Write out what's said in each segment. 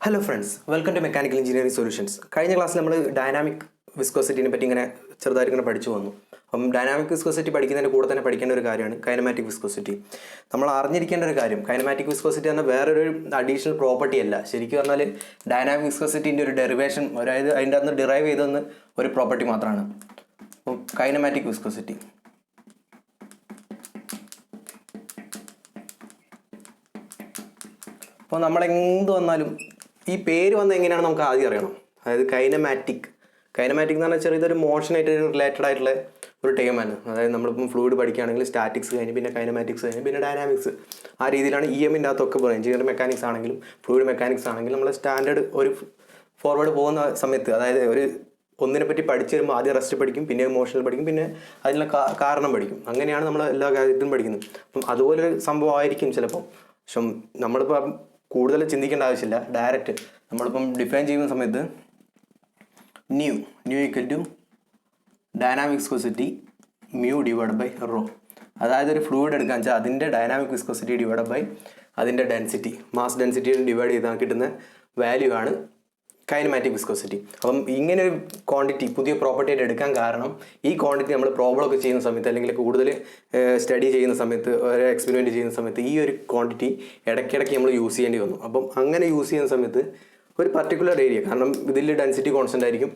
Hello friends, welcome to Mechanical Engineering Solutions. കഴിഞ്ഞ ക്ലാസ്സിൽ നമ്മൾ ഡൈനാമിക് വിസ്കോസിറ്റിനെ പറ്റി ഇങ്ങനെ ചെറുതായിട്ട് പഠിച്ചു വന്നു. അപ്പം ഡൈനാമിക് വിസ്കോസിറ്റി പഠിക്കുന്നതിൻ്റെ കൂടെ തന്നെ പഠിക്കേണ്ട ഒരു കാര്യമാണ് കൈനമാറ്റിക് വിസ്കോസിറ്റി. നമ്മൾ അറിഞ്ഞിരിക്കേണ്ട ഒരു കാര്യം, കൈനമാറ്റിക് വിസ്കോസിറ്റി എന്ന വേറൊരു അഡീഷണൽ പ്രോപ്പർട്ടി അല്ല. ശരിക്കും പറഞ്ഞാൽ ഡൈനാമിക് വിസ്കോസിറ്റിൻ്റെ ഒരു ഡെറിവേഷൻ, അതായത് അതിൻ്റെ അകത്ത് ഡിറൈവ് ചെയ്തെന്ന് ഒരു പ്രോപ്പർട്ടി മാത്രമാണ്. അപ്പം കൈനമാറ്റിക് വിസ്കോസിറ്റി അപ്പോൾ നമ്മളെന്ത് വന്നാലും ഈ പേര് വന്നത് എങ്ങനെയാണ് നമുക്ക് ആദ്യം അറിയണം. അതായത് കൈനമാറ്റിക് എന്ന് പറഞ്ഞാൽ ചെറിയൊരു മോഷനായിട്ട് റിലേറ്റഡ് ആയിട്ടുള്ള ഒരു ടേമാണ്. അതായത് നമ്മളിപ്പം ഫ്ലൂയിഡ് പഠിക്കുകയാണെങ്കിൽ സ്റ്റാറ്റിക്സ് കഴിഞ്ഞ് പിന്നെ കൈനമാറ്റിക്സ് കഴിഞ്ഞ് പിന്നെ ഡൈനാമിക്സ്, ആ രീതിയിലാണ് EMൻ്റെ അകത്തൊക്കെ പോകുന്നത്. എഞ്ചിനീയറിംഗ് മെക്കാനിക്സ് ആണെങ്കിലും ഫ്ലൂയിഡ് മെക്കാനിക്സ് ആണെങ്കിലും നമ്മൾ സ്റ്റാൻഡേർഡ് ഒരു ഫോർവേഡ് പോകുന്ന സമയത്ത്, അതായത് ഒരു ഒന്നിനെ പറ്റി പഠിച്ചു വരുമ്പോൾ ആദ്യം റെസ്റ്റ് പഠിക്കും, പിന്നെ മോഷണൽ പഠിക്കും, പിന്നെ അതിനുള്ള കാരണം പഠിക്കും. അങ്ങനെയാണ് നമ്മൾ എല്ലാ കാര്യത്തിലും പഠിക്കുന്നത്. അപ്പം അതുപോലൊരു സംഭവമായിരിക്കും ചിലപ്പോൾ. പക്ഷെ നമ്മളിപ്പോൾ കൂടുതൽ ചിന്തിക്കേണ്ട ആവശ്യമില്ല. ഡയറക്റ്റ് നമ്മളിപ്പം ഡിഫൈൻ ചെയ്യുന്ന സമയത്ത് nu equal to dynamic viscosity mu divide by rho. അതായത് ഒരു ഫ്ലൂയിഡ് എടുക്കാൻ വെച്ചാൽ അതിൻ്റെ ഡൈനാമിക് വിസ്കോസിറ്റി ഡിവൈഡ് ബൈ അതിൻ്റെ ഡെൻസിറ്റി, മാസ് ഡെൻസിറ്റി ഡിവൈഡ് ചെയ്താൽ കിട്ടുന്ന വാല്യൂ ആണ് കൈനമാറ്റിക് വിസ്കോസിറ്റി. അപ്പം ഇങ്ങനെ ഒരു ക്വാണ്ടിറ്റി പുതിയ പ്രോപ്പർട്ടി ആയിട്ട് എടുക്കാൻ കാരണം, ഈ ക്വാണ്ടിറ്റി നമ്മൾ പ്രോബ്ലം ഒക്കെ ചെയ്യുന്ന സമയത്ത് അല്ലെങ്കിൽ കൂടുതൽ സ്റ്റഡി ചെയ്യുന്ന സമയത്ത്, ഒരു എക്സ്പെരിമെൻറ്റ് ചെയ്യുന്ന സമയത്ത് ഈ ഒരു ക്വാണ്ടിറ്റി ഇടയ്ക്കിടയ്ക്ക് നമ്മൾ യൂസ് ചെയ്യേണ്ടി വന്നു. അപ്പം അങ്ങനെ യൂസ് ചെയ്യുന്ന സമയത്ത് ഒരു പർട്ടിക്കുലർ ഏരിയ, കാരണം ഇതിൽ ഡെൻസിറ്റി കോൺസ്റ്റൻ്റ് ആയിരിക്കും,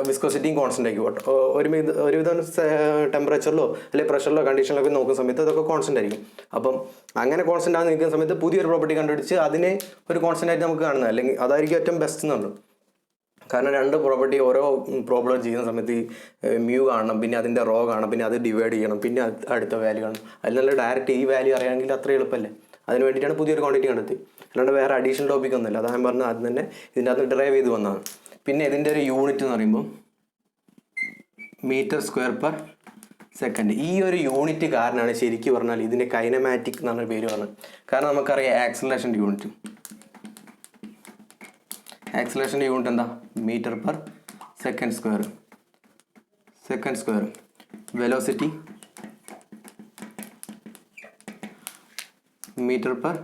വിസ്കോസിറ്റിയും കോൺസ്റ്റൻ്റ് ആയിരിക്കും. ഒരുവിധം ടെമ്പറേച്ചറിലോ അല്ലെങ്കിൽ പ്രഷറിലോ കണ്ടീഷനിലൊക്കെ നോക്കുന്ന സമയത്ത് അതൊക്കെ കോൺസ്റ്റൻ്റ് ആയിരിക്കും. അപ്പം അങ്ങനെ കോൺസ്റ്റൻ്റ് ആയി നിൽക്കുന്ന സമയത്ത് പുതിയൊരു പ്രോപ്പർട്ടി കണ്ടുപിടിച്ച് അതിനെ ഒരു കോൺസ്റ്റൻ്റ് ആയിട്ട് നമുക്ക് കാണുന്നത്, അല്ലെങ്കിൽ അതായിരിക്കും ഏറ്റവും ബെസ്റ്റ് എന്നുള്ളൂ. കാരണം രണ്ട് പ്രോപ്പർട്ടി ഓരോ പ്രോബ്ലം ചെയ്യുന്ന സമയത്ത് ഈ മ്യൂ കാണണം, പിന്നെ അതിൻ്റെ റോ കാണണം, പിന്നെ അത് ഡിവൈഡ് ചെയ്യണം, പിന്നെ അടുത്ത വാല്യൂ കാണണം. അതിനുള്ള ഡയറക്റ്റ് ഈ വാല്യൂ അറിയാമെങ്കിൽ അത്ര എളുപ്പമല്ലേ. അതിന് വേണ്ടിയിട്ടാണ് പുതിയൊരു ക്വാണ്ടിറ്റി കണ്ടെത്തി, അല്ലാണ്ട് വേറെ അഡീഷണൽ ടോപ്പിക് ഒന്നുമില്ല. അതാ ഞാൻ പറഞ്ഞത്, ആദ്യം തന്നെ ഇതിൻ്റെ അകത്ത് ഡ്രൈവ് ചെയ്ത് വന്നതാണ്. പിന്നെ ഇതിൻ്റെ ഒരു യൂണിറ്റ് എന്ന് പറയുമ്പോൾ മീറ്റർ സ്ക്വയർ പെർ സെക്കൻഡ്. ഈ ഒരു യൂണിറ്റ് കാരണമാണ് ശരിക്കും പറഞ്ഞാൽ ഇതിൻ്റെ കൈനമാറ്റിക് എന്ന് പറഞ്ഞ പേര് പറഞ്ഞത്. കാരണം നമുക്കറിയാം ആക്സിലറേഷൻ്റെ യൂണിറ്റ് എന്താ, metre per second square. Velocity metre per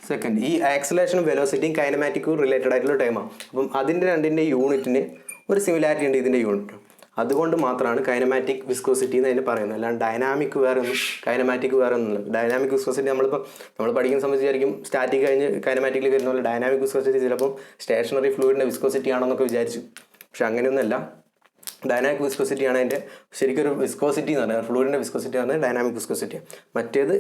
second. ഈ ആക്സിലേഷനും വെലോസിറ്റിയും കൈനമാറ്റിക്കും റിലേറ്റഡ് ആയിട്ടുള്ള ടൈമാണ്. അപ്പം അതിൻ്റെ രണ്ടിൻ്റെ യൂണിറ്റിന് ഒരു സിമിലാരിറ്റി ഉണ്ട് ഇതിൻ്റെ യൂണിറ്റ്. അതുകൊണ്ട് മാത്രമാണ് കൈനമാറ്റിക് വിസ്കോസിറ്റി എന്ന് അതിന് പറയുന്നത്. അല്ലാണ്ട് ഡൈനാമിക് വേറെ ഒന്നും കൈനമാറ്റിക് വേറെ ഒന്നുമില്ല. ഡൈനാമിക് വിസ്കോസിറ്റി നമ്മൾ പഠിക്കുന്ന സമയത്ത് വിചാരിക്കും സ്റ്റാറ്റിക് കഴിഞ്ഞ് കൈനമാറ്റിക്കിൽ വരുന്ന പോലെ ഡൈനാമിക് വിസ്കോസിറ്റി ചിലപ്പം സ്റ്റേഷനറി ഫ്ലൂയിഡിൻ്റെ വിസ്കോസിറ്റി ആണെന്നൊക്കെ വിചാരിച്ചു. പക്ഷെ അങ്ങനെയൊന്നുമല്ല. ഡൈനാമിക് വിസ്കോസിറ്റിയാണ് അതിൻ്റെ ശരിക്കൊരു വിസ്കോസിറ്റി എന്ന് പറയുന്നത്. ഫ്ലൂയിഡിൻ്റെ വിസ്കോസിറ്റി ആണ് ഡൈനാമിക് വിസ്കോസിറ്റി. മറ്റേത്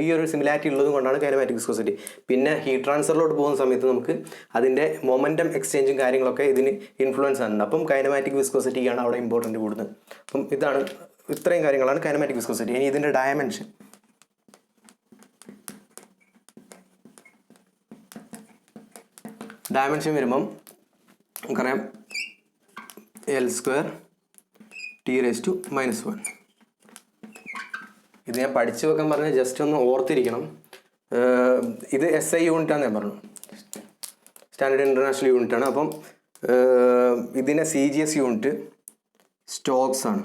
ഈ ഒരു സിമിലാരിറ്റി ഉള്ളത് കൊണ്ടാണ് കൈനമാറ്റിക് വിസ്കോസിറ്റി. പിന്നെ ഹീറ്റ് ട്രാൻസ്ഫറിലോട്ട് പോകുന്ന സമയത്ത് നമുക്ക് അതിൻ്റെ മൊമെൻറ്റം എക്സ്ചേഞ്ചും കാര്യങ്ങളൊക്കെ ഇതിന് ഇൻഫ്ലുവൻസ് ആണ്. അപ്പം കൈനമാറ്റിക് വിസ്കോസിറ്റിയാണ് അവിടെ ഇമ്പോർട്ടൻറ്റ് കൂടുന്നത്. അപ്പം ഇത്രയും കാര്യങ്ങളാണ് കൈനമാറ്റിക് വിസ്കോസിറ്റി. ഇനി ഇതിൻ്റെ ഡയമെൻഷൻ വരുമ്പം നമുക്കറിയാം L² T⁻⁻1. ഇത് ഞാൻ പഠിച്ചു വെക്കാൻ പറഞ്ഞാൽ ജസ്റ്റ് ഒന്ന് ഓർത്തിരിക്കണം. ഇത് SI യൂണിറ്റാന്ന് ഞാൻ പറഞ്ഞു, സ്റ്റാൻഡേർഡ് ഇൻ്റർനാഷണൽ യൂണിറ്റാണ്. അപ്പം ഇതിനെ CGS യൂണിറ്റ് സ്റ്റോക്സ് ആണ്.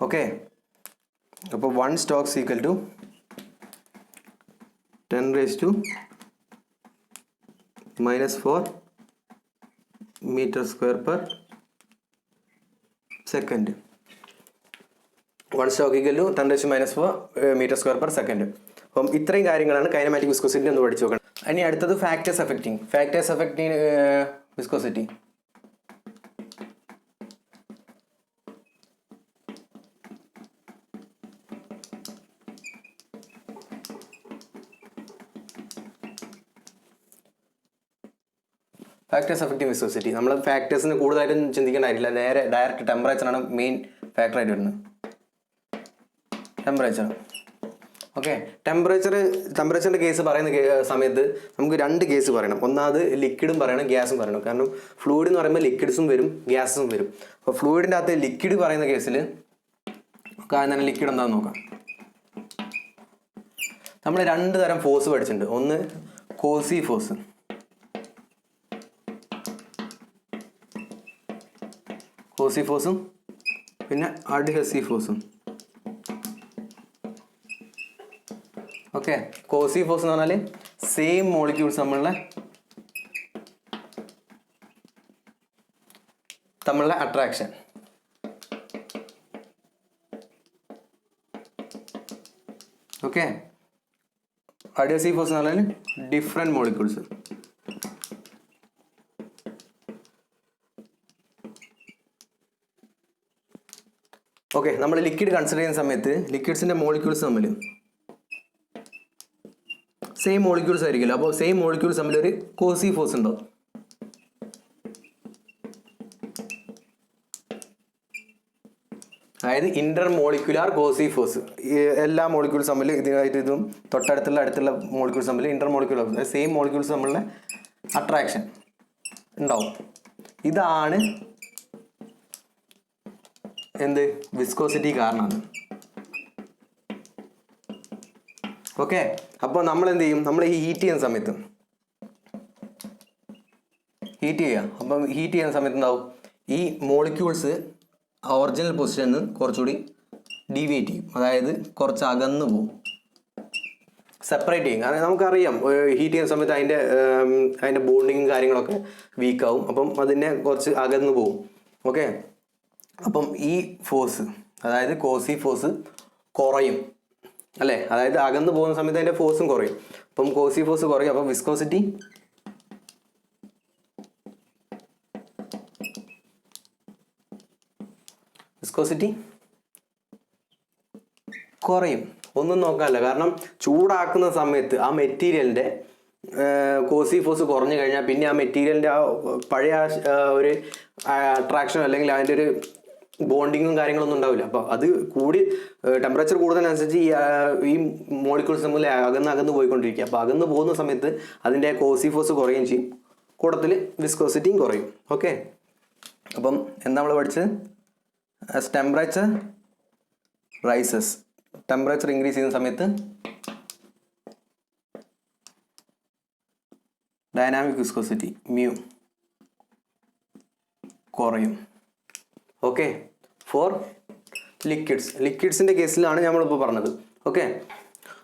ഓക്കെ, അപ്പോൾ 1 stokes equal to 10⁻⁻4 metre square per second. 1 stoke equal to 10⁻⁻4 metre square per second. അപ്പം ഇത്രയും കാര്യങ്ങളാണ് കൈനമാറ്റിക് വിസ്കോസിറ്റി ഒന്ന് പഠിച്ചു നോക്കണം. ഇനി അടുത്തത് factors affecting viscosity. Factors affecting viscosity നമ്മൾ ഫാക്ടേഴ്സിന് കൂടുതലായിട്ടും ചിന്തിക്കേണ്ടതായിട്ടില്ല. നേരെ ഡയറക്റ്റ് ടെമ്പറേച്ചറാണ് മെയിൻ ഫാക്ടറായിട്ട് വരുന്നത്. ടെമ്പറേച്ചർ. ഓക്കെ, ടെമ്പറേച്ചറിൻ്റെ കേസ് പറയുന്ന സമയത്ത് നമുക്ക് 2 കേസ് പറയണം. ഒന്നാമത് ലിക്വിഡും പറയണം, ഗ്യാസും പറയണം. കാരണം ഫ്ലൂയിഡ് എന്ന് പറയുമ്പോൾ ലിക്വിഡ്സും വരും, ഗ്യാസും വരും. അപ്പോൾ ഫ്ലൂയിഡിൻ്റെ അകത്ത് ലിക്വിഡ് പറയുന്ന കേസിൽ തന്നെ ലിക്വിഡ് എന്താണെന്ന് നോക്കാം. നമ്മൾ 2 തരം ഫോഴ്സ് പഠിച്ചിട്ടുണ്ട്. ഒന്ന് കോസി ഫോഴ്സ്, പിന്നെ അഡ്ഹസീവ് ഫോഴ്സും. ഓക്കെ, കോസി ഫോഴ്സ് എന്ന് പറഞ്ഞാൽ സെയിം മോളിക്യൂൾസ് തമ്മിലുള്ള അട്രാക്ഷൻ. ഓക്കെ, അഡ്ഹസീവ് ഫോഴ്സ് എന്ന് പറഞ്ഞാൽ ഡിഫറെൻറ്റ് മോളിക്യൂൾസ്. ഓക്കെ, നമ്മൾ ലിക്വിഡ് കൺസിഡർ ചെയ്യുന്ന സമയത്ത് ലിക്വിഡ്സിൻ്റെ മോളിക്യൂൾസ് തമ്മിൽ സെയിം മോളിക്യൂൾസ് ആയിരിക്കില്ല. അപ്പോൾ സെയിം മോളിക്യൂൾസ് തമ്മിൽ ഒരു കോസി ഫോഴ്സ് ഉണ്ടാവും. അതായത് ഇന്റർ മോളിക്കുലാർ കോസി ഫോഴ്സ്. എല്ലാ മോളിക്യൂൾസ് തമ്മിൽ ഇതും അടുത്തുള്ള മോളിക്യൂൾസ് തമ്മിൽ ഇന്റർ മോളിക്കുലാർ സെയിം മോളിക്യൂൾസ് തമ്മിലുള്ള അട്രാക്ഷൻ ഉണ്ടാവും. ഇതാണ് എന്ത് വിസ്കോസിറ്റി കാരണമാണ്. ഓക്കെ, അപ്പോൾ നമ്മൾ എന്ത് ചെയ്യും, നമ്മൾ ഈ ഹീറ്റ് ചെയ്യുന്ന സമയത്ത് അപ്പം ഹീറ്റ് ചെയ്യുന്ന സമയത്ത് എന്താവും, ഈ മോളിക്യൂൾസ് ഒറിജിനൽ പൊസിഷനിൽ നിന്ന് കുറച്ചുകൂടി ഡീവിയേറ്റ് ചെയ്യും. അതായത് കുറച്ച് അകന്നു പോകും, സെപ്പറേറ്റ് ചെയ്യും. കാരണം നമുക്കറിയാം ഹീറ്റ് ചെയ്യുന്ന സമയത്ത് അതിൻ്റെ ബോണ്ടിങ്ങും കാര്യങ്ങളൊക്കെ വീക്കാവും. അപ്പം അതിനെ കുറച്ച് അകന്നു പോകും. ഓക്കെ, അപ്പം ഈ ഫോഴ്സ്, അതായത് കോസി ഫോഴ്സ് കുറയും അല്ലേ. അതായത് അകന്നു പോകുന്ന സമയത്ത് അതിൻ്റെ ഫോഴ്സും കുറയും. അപ്പം കോസി ഫോഴ്സ് കുറയും. അപ്പം വിസ്കോസിറ്റി കുറയും. ഒന്നും നോക്കാനില്ല. കാരണം ചൂടാക്കുന്ന സമയത്ത് ആ മെറ്റീരിയലിൻ്റെ കോസി ഫോഴ്സ് കുറഞ്ഞു കഴിഞ്ഞാൽ പിന്നെ ആ മെറ്റീരിയലിൻ്റെ ആ പഴയ ഒരു അട്രാക്ഷനോ അല്ലെങ്കിൽ അതിൻ്റെ ഒരു ബോണ്ടിങ്ങും കാര്യങ്ങളൊന്നും ഉണ്ടാവില്ല. അപ്പോൾ അത് ടെമ്പറേച്ചർ കൂടുന്നതിനനുസരിച്ച് ഈ മോളിക്യൂൾസ് തമ്മിൽ അകന്ന് പോയിക്കൊണ്ടിരിക്കുക. അപ്പോൾ അകന്ന് പോകുന്ന സമയത്ത് അതിൻ്റെ കോസി ഫോഴ്സ് കുറയുകയും ചെയ്യും, കൂട്ടത്തിൽ വിസ്കോസിറ്റിയും കുറയും. ഓക്കെ, അപ്പം എന്താ നമ്മൾ പഠിച്ചത്, as temperature rises, temperature increase ചെയ്യുന്ന സമയത്ത് ഡൈനാമിക് വിസ്കോസിറ്റി മ്യൂ കുറയും. ഓക്കെ, ഫോർ ലിക്വിഡ്സിൻ്റെ കേസിലാണ് നമ്മളിപ്പോൾ പറഞ്ഞത്. ഓക്കെ,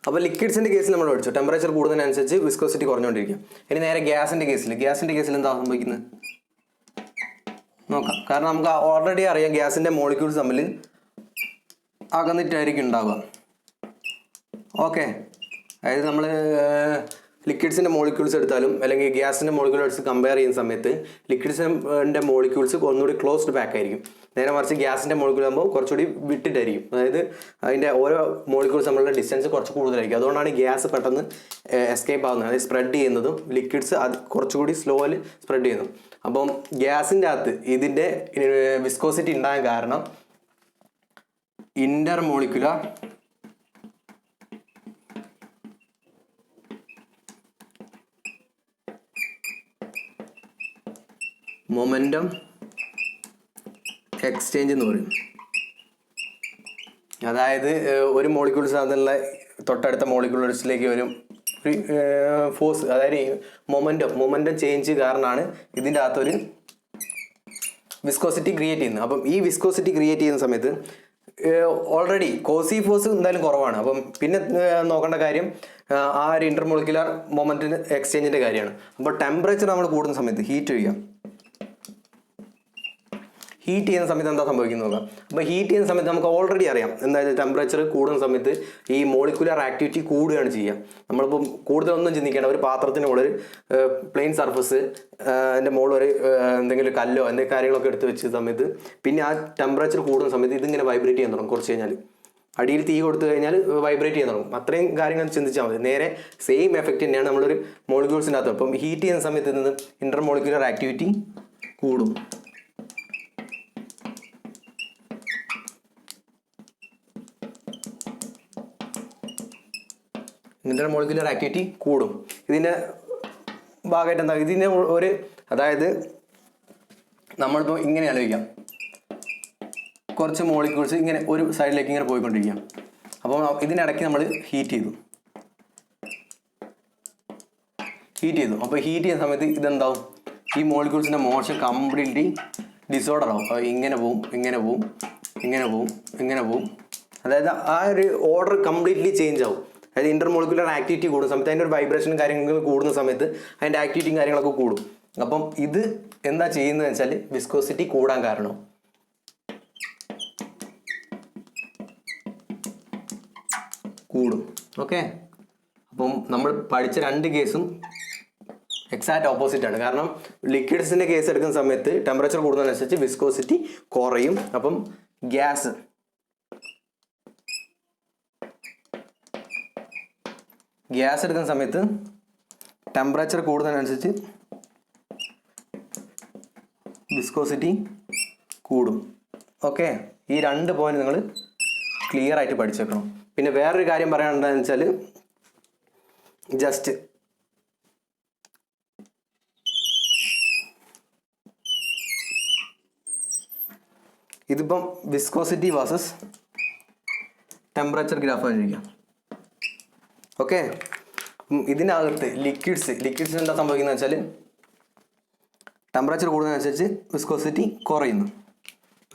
അപ്പോൾ ലിക്വിഡ്സിൻ്റെ കേസിൽ നമ്മൾ പഠിച്ചു ടെമ്പറേച്ചർ കൂടുന്നതിനനുസരിച്ച് വിസ്കോസിറ്റി കുറഞ്ഞുകൊണ്ടിരിക്കും. ഇനി നേരെ ഗ്യാസിൻ്റെ കേസിൽ എന്താ സംഭവിക്കുന്നത് നോക്കാം. കാരണം നമുക്ക് ഓൾറെഡി അറിയാം ഗ്യാസിൻ്റെ മോളിക്യൂൾസ് തമ്മിൽ അകന്നിട്ടായിരിക്കും ഉണ്ടാവുക. ഓക്കെ, അതായത് നമ്മൾ ലിക്വിഡ്സിൻ്റെ മോളിക്യൂൾസ് എടുത്താലും അല്ലെങ്കിൽ ഗ്യാസിൻ്റെ മോളിക്യൂൾസ് കമ്പയർ ചെയ്യുന്ന സമയത്ത് ലിക്വിഡ്സിൻ്റെ മോളിക്യൂൾസ് ഒന്നുകൂടി ക്ലോസ്ഡ് ബാക്ക് ആയിരിക്കും. നേരെ മറിച്ച് ഗ്യാസിൻ്റെ മോളിക്യൂൾ ആകുമ്പോൾ കുറച്ചുകൂടി വിട്ടിട്ടായിരിക്കും. അതായത് അതിൻ്റെ ഓരോ മോളിക്യൂൾസ് തമ്മിലുള്ള ഡിസ്റ്റൻസ് കുറച്ച് കൂടുതലായിരിക്കും. അതുകൊണ്ടാണ് ഗ്യാസ് പെട്ടെന്ന് എസ്കേപ്പ് ആവുന്നത്, അതായത് സ്പ്രെഡ് ചെയ്യുന്നതും ലിക്വിഡ്സ് അത് കുറച്ചുകൂടി സ്ലോയിൽ സ്പ്രെഡ് ചെയ്യുന്നു. അപ്പം ഗ്യാസിൻ്റെ അകത്ത് ഇതിൻ്റെ വിസ്കോസിറ്റി ഉണ്ടാകാൻ കാരണം ഇന്റർ മോളിക്കുലാർ മൊമെൻറ്റം എക്സ്ചേഞ്ച് എന്ന് പറയും. അതായത് ഒരു മോളിക്യൂൾസ് അതിനുള്ള തൊട്ടടുത്ത മോളിക്യൂൾസിലേക്ക് വരും ഫോഴ്സ്, അതായത് മൊമെൻറ്റം ചേഞ്ച് കാരണമാണ് ഇതിൻ്റെ അകത്തൊരു വിസ്കോസിറ്റി ക്രിയേറ്റ് ചെയ്യുന്നത്. അപ്പം ഈ വിസ്കോസിറ്റി ക്രിയേറ്റ് ചെയ്യുന്ന സമയത്ത് ഓൾറെഡി കോസി ഫോഴ്സ് എന്തായാലും കുറവാണ്. അപ്പം പിന്നെ നോക്കേണ്ട കാര്യം ആ ഒരു ഇന്റർമോളിക്കുലാർ മൊമെൻറ്റ് എക്സ്ചേഞ്ചിൻ്റെ കാര്യമാണ്. അപ്പോൾ ടെമ്പറേച്ചർ നമ്മൾ കൂടുന്ന സമയത്ത് ഹീറ്റ് ചെയ്യുന്ന സമയത്ത് എന്താ സംഭവിക്കുന്നത് നോക്കാം. അപ്പോൾ ഹീറ്റ് ചെയ്യുന്ന സമയത്ത് നമുക്ക് ഓൾറെഡി അറിയാം എന്തായാലും ടെമ്പറേച്ചർ കൂടുന്ന സമയത്ത് ഈ മോളിക്കുലാർ ആക്ടിവിറ്റി കൂടുകയാണ് ചെയ്യുക. നമ്മളിപ്പം കൂടുതലൊന്നും ചിന്തിക്കേണ്ട, ഒരു പാത്രത്തിന് മുകളിൽ പ്ലെയിൻ സർഫസ് അതിൻ്റെ മുകളിൽ ഒരു എന്തെങ്കിലും കല്ലോ എന്തെങ്കിലും കാര്യങ്ങളൊക്കെ എടുത്ത് വെച്ച സമയത്ത് പിന്നെ ആ ടെമ്പറേച്ചർ കൂടുന്ന സമയത്ത് ഇതിങ്ങനെ വൈബ്രേറ്റ് ചെയ്യാൻ തുടങ്ങും. കുറച്ച് കഴിഞ്ഞാൽ അടിയിൽ തീ കൊടുത്തു കഴിഞ്ഞാൽ വൈബ്രേറ്റ് ചെയ്യാൻ തുടങ്ങും. അത്രയും കാര്യങ്ങൾ ചിന്തിച്ചാൽ മതി. നേരെ സെയിം എഫക്റ്റ് തന്നെയാണ് നമ്മളൊരു മോളിക്യൂൾസിൻ്റെ അകത്ത്. അപ്പം ഹീറ്റ് ചെയ്യുന്ന സമയത്ത് നിന്ന് ഇന്റർ മോളിക്കുലർ ആക്ടിവിറ്റി കൂടും. ഇന്റർ മോളിക്കുലർ ആക്ടിവിറ്റി കൂടും. ഇതിൻ്റെ ഭാഗമായിട്ട് എന്താ ഇതിൻ്റെ അതായത് നമ്മളിപ്പോൾ ഇങ്ങനെ ആലോചിക്കാം, കുറച്ച് മോളിക്യൂൾസ് ഇങ്ങനെ ഒരു സൈഡിലേക്ക് ഇങ്ങനെ പോയിക്കൊണ്ടിരിക്കാം. അപ്പോൾ ഇതിനിടയ്ക്ക് നമ്മൾ ഹീറ്റ് ചെയ്തു. അപ്പോൾ ഹീറ്റ് ചെയ്യുന്ന സമയത്ത് ഇതെന്താവും, ഈ മോളിക്യൂൾസിൻ്റെ മോഷൻ കംപ്ലീറ്റ്ലി ഡിസോർഡർ ആവും. ഇങ്ങനെ പോവും. അതായത് ആ ഒരു ഓർഡർ കംപ്ലീറ്റ്ലി ചേഞ്ച് ആവും. അതായത് ഇൻ്റർമോളിക്കുലർ ആക്ടിവിറ്റി കൂടുന്ന സമയത്ത് അതിൻ്റെ ഒരു വൈബ്രേഷനും കാര്യങ്ങളും കൂടുന്ന സമയത്ത് അതിൻ്റെ ആക്ടിവിറ്റിയും കാര്യങ്ങളൊക്കെ കൂടും. അപ്പം ഇത് എന്താ ചെയ്യുന്നത് വെച്ചാൽ വിസ്കോസിറ്റി കൂടാൻ കാരണം കൂടും. ഓക്കെ, അപ്പം നമ്മൾ പഠിച്ച രണ്ട് കേസും എക്സാക്റ്റ് ഓപ്പോസിറ്റ് ആണ്. കാരണം ലിക്വിഡ്സിൻ്റെ കേസ് എടുക്കുന്ന സമയത്ത് ടെമ്പറേച്ചർ കൂടുന്നതിനനുസരിച്ച് വിസ്കോസിറ്റി കുറയും. അപ്പം ഗ്യാസ് എടുക്കുന്ന സമയത്ത് ടെമ്പറേച്ചർ കൂടുന്നതിനനുസരിച്ച് വിസ്കോസിറ്റി കൂടും. ഓക്കെ, ഈ രണ്ട് പോയിന്റ് നിങ്ങൾ ക്ലിയർ ആയിട്ട് പഠിച്ചേക്കണം. പിന്നെ വേറൊരു കാര്യം പറയാനുണ്ടെന്ന് വെച്ചാൽ ജസ്റ്റ് ഇതിപ്പം വിസ്കോസിറ്റി വേഴ്സസ് ടെമ്പറേച്ചർ ഗ്രാഫ് ആയിരിക്കാം. ഓക്കെ, ഇതിനകത്ത് ലിക്വിഡ്സ് എന്താ സംഭവിക്കുന്നത് വെച്ചാൽ ടെമ്പറേച്ചർ കൂടുന്നതനുസരിച്ച് വിസ്കോസിറ്റി കുറയുന്നു.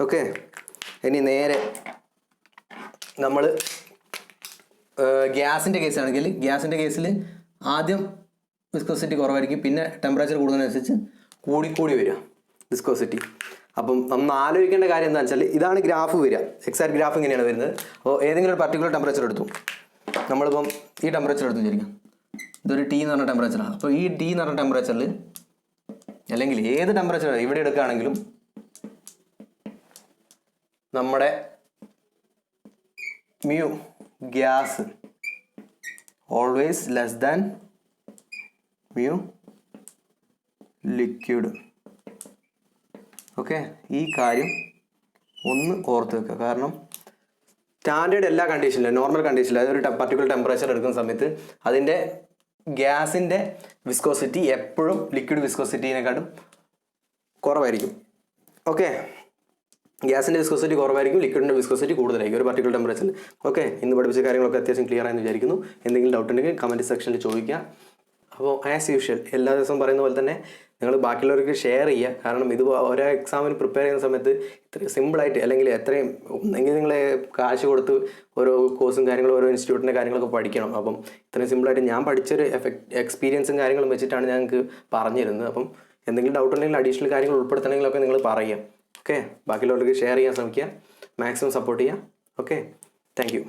ഓക്കെ, ഇനി നേരെ നമ്മൾ ഗ്യാസിൻ്റെ കേസാണെങ്കിൽ ഗ്യാസിൻ്റെ കേസിൽ ആദ്യം വിസ്കോസിറ്റി കുറവായിരിക്കും, പിന്നെ ടെമ്പറേച്ചർ കൂടുന്നതിനനുസരിച്ച് കൂടിക്കൂടി വരിക വിസ്കോസിറ്റി. അപ്പം നമ്മൾ ആലോചിക്കേണ്ട കാര്യം എന്താണെന്ന് വെച്ചാൽ ഇതാണ് ഗ്രാഫ് വരിക, എക്സാക്ട് ഗ്രാഫ് ഇങ്ങനെയാണ് വരുന്നത്. അപ്പോൾ ഏതെങ്കിലും ഒരു പർട്ടിക്കുലർ ടെമ്പറേച്ചർ എടുത്തു, നമ്മളിപ്പം ഈ ടെമ്പറേച്ചർ എടുത്തു വിചാരിക്കാം, ഇതൊരു ടി എന്ന് പറഞ്ഞ ടെമ്പറേച്ചറാണ്. അപ്പോൾ ഈ ടി എന്ന് പറഞ്ഞ ടെമ്പറേച്ചറിൽ അല്ലെങ്കിൽ ഏത് ടെമ്പറേച്ചർ ഇവിടെ എടുക്കുകയാണെങ്കിലും നമ്മുടെ mu gas always less than mu liquid. Okay, ഈ കാര്യം ഒന്ന് ഓർത്ത് വെക്കുക. കാരണം സ്റ്റാൻഡേർഡ് എല്ലാ കണ്ടീഷനിലും നോർമൽ കണ്ടീഷനിലും അതായത് ഒരു പർട്ടിക്കുലർ ടെമ്പറേച്ചർ എടുക്കുന്ന സമയത്ത് അതിൻ്റെ ഗ്യാസിൻ്റെ വിസ്കോസിറ്റി എപ്പോഴും ലിക്വിഡ് വിസ്കോസിറ്റിനെക്കാട്ടും കുറവായിരിക്കും. ഓക്കെ, ഗ്യാസിൻ്റെ വിസ്കോസിറ്റി കുറവായിരിക്കും, ലിക്വിഡിൻ്റെ വിസ്കോസിറ്റി കൂടുതലായിരിക്കും ഒരു പർട്ടിക്കുലർ ടെമ്പറേച്ചറിൽ. ഓക്കെ, ഇന്ന് പഠിപ്പിച്ച കാര്യങ്ങളൊക്കെ അത്യാവശ്യം ക്ലിയർ ആയെന്ന് വിചാരിക്കുന്നു. എന്തെങ്കിലും ഡൗട്ട് ഉണ്ടെങ്കിൽ കമൻറ്റ് സെക്ഷനിൽ ചോദിക്കുക. അപ്പോൾ ആസ് യൂഷ്വൽ എല്ലാ ദിവസവും പറയുന്ന പോലെ തന്നെ നിങ്ങൾ ബാക്കിയുള്ളവർക്ക് ഷെയർ ചെയ്യുക. കാരണം ഇത് ഓരോ എക്സാമിന് പ്രിപ്പയർ ചെയ്യുന്ന സമയത്ത് ഇത്രയും സിമ്പിളായിട്ട് അല്ലെങ്കിൽ എത്രയും ഒന്നെങ്കിൽ നിങ്ങൾ കാശ് കൊടുത്ത് ഓരോ കോഴ്സും കാര്യങ്ങളും ഓരോ ഇൻസ്റ്റിറ്റ്യൂട്ടിൻ്റെ കാര്യങ്ങളൊക്കെ പഠിക്കണം. അപ്പം ഇത്രയും സിമ്പിളായിട്ട് ഞാൻ പഠിച്ചൊരു എക്സ്പീരിയൻസും കാര്യങ്ങളും വെച്ചിട്ടാണ് ഞങ്ങൾക്ക് പറഞ്ഞിരുന്നത്. അപ്പം എന്തെങ്കിലും ഡൗട്ട് ഉണ്ടെങ്കിൽ അഡീഷണൽ കാര്യങ്ങൾ ഉൾപ്പെടുത്തണമെങ്കിലൊക്കെ നിങ്ങൾ പറയുക. ഓക്കെ, ബാക്കിയുള്ളവർക്ക് ഷെയർ ചെയ്യാൻ ശ്രമിക്കുക, മാക്സിമം സപ്പോർട്ട് ചെയ്യുക. Okay, thank you.